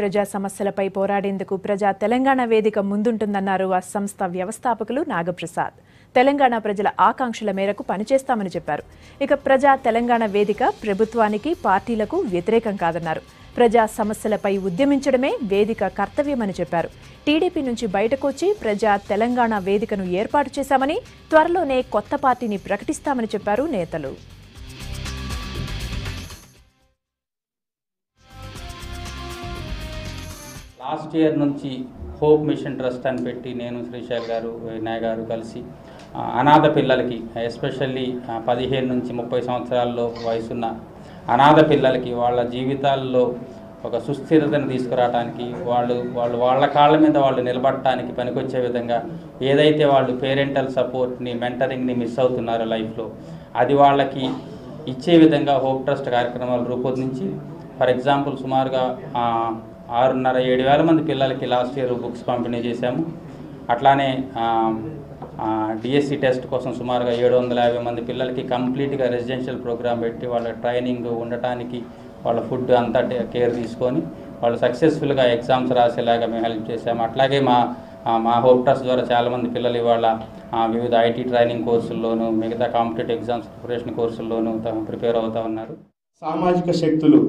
ప్రజా సమస్యలపై పోరాడేందుకు ప్రజా తెలంగాణ వేదిక ముందుంటుందన్నారు ఆ సంస్థ వ్యవస్థాపకులు నాగప్రసాద్. తెలంగాణ ప్రజల ఆకాంక్షల మేరకు పనిచేస్తామని చెప్పారు. ఇక ప్రజా తెలంగాణ వేదిక ప్రభుత్వానికి, పార్టీలకు వ్యతిరేకం కాదన్నారు. ప్రజా సమస్యలపై ఉద్యమించడమే వేదిక కర్తవ్యమని చెప్పారు. టీడీపీ నుంచి బయటకొచ్చి ప్రజా తెలంగాణ వేదికను ఏర్పాటు చేశామని, త్వరలోనే కొత్త పార్టీని ప్రకటిస్తామని చెప్పారు నేతలు. లాస్ట్ ఇయర్ నుంచి హోప్ మిషన్ ట్రస్ట్ అని పెట్టి నేను, శ్రీశైల్ గారు, వినయ్ గారు కలిసి అనాథ పిల్లలకి, ఎస్పెషల్లీ 15 నుంచి 30 సంవత్సరాల్లో వయసున్న అనాథ పిల్లలకి వాళ్ళ జీవితాల్లో ఒక సుస్థిరతను తీసుకురావడానికి, వాళ్ళ కాళ్ళ మీద వాళ్ళు నిలబడటానికి పనికొచ్చే విధంగా ఏదైతే వాళ్ళు పేరెంటల్ సపోర్ట్ని, మెంటరింగ్ని మిస్ అవుతున్నారో లైఫ్లో, అది వాళ్ళకి ఇచ్చే విధంగా హోప్ ట్రస్ట్ కార్యక్రమాలు రూపొందించి, ఫర్ ఎగ్జాంపుల్ సుమారుగా 6,500-7 వేల మంది పిల్లలకి లాస్ట్ ఇయర్ బుక్స్ పంపిణీ చేశాము. అట్లానే డిఎస్సి టెస్ట్ కోసం సుమారుగా 750 మంది పిల్లలకి కంప్లీట్గా రెసిడెన్షియల్ ప్రోగ్రామ్ పెట్టి వాళ్ళ ట్రైనింగ్, ఉండటానికి వాళ్ళ ఫుడ్ అంతా కేర్ తీసుకొని వాళ్ళు సక్సెస్ఫుల్గా ఎగ్జామ్స్ రాసేలాగా మేము హెల్ప్ చేశాము. అట్లాగే మా హోప్ ట్రస్ట్ ద్వారా చాలామంది పిల్లలు ఇవాళ వివిధ ఐటీ ట్రైనింగ్ కోర్సుల్లోనూ, మిగతా కాంపిటేటివ్ ఎగ్జామ్స్ ప్రిపరేషన్ కోర్సుల్లోనూ ప్రిపేర్ అవుతూ ఉన్నారు. సామాజిక శక్తులు,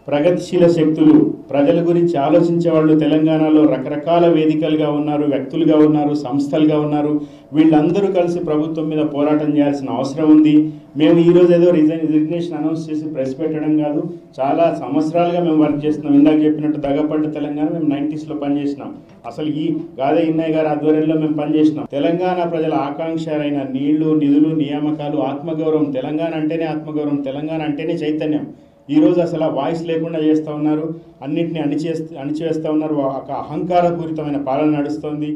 ప్రగతిశీల శక్తులు, ప్రజల గురించి ఆలోచించే వాళ్ళు తెలంగాణలో రకరకాల వేదికలుగా ఉన్నారు, వ్యక్తులుగా ఉన్నారు, సంస్థలుగా ఉన్నారు. వీళ్ళందరూ కలిసి ప్రభుత్వం మీద పోరాటం చేయాల్సిన అవసరం ఉంది. మేము ఈరోజు ఏదో రిజిగ్నేషన్ అనౌన్స్ చేసి ప్రెస్ పెట్టడం కాదు, చాలా సంవత్సరాలుగా మేము వర్క్ చేస్తున్నాం. ఇందాక చెప్పినట్టు దగపడ్డ తెలంగాణ మేము 90sలో పనిచేసినాం. అసలు ఈ గాదే ఇన్నయ్య గారి ఆధ్వర్యంలో మేము పనిచేసినాం. తెలంగాణ ప్రజల ఆకాంక్షలైన నీళ్లు, నిధులు, నియామకాలు, ఆత్మగౌరవం, తెలంగాణ అంటేనే ఆత్మగౌరవం, తెలంగాణ అంటేనే చైతన్యం. ఈరోజు అసలు ఆ వాయిస్ లేకుండా చేస్తూ ఉన్నారు, అన్నింటినీ అణిచివేస్తూ ఉన్నారు. ఒక అహంకారపూరితమైన పాలన నడుస్తోంది.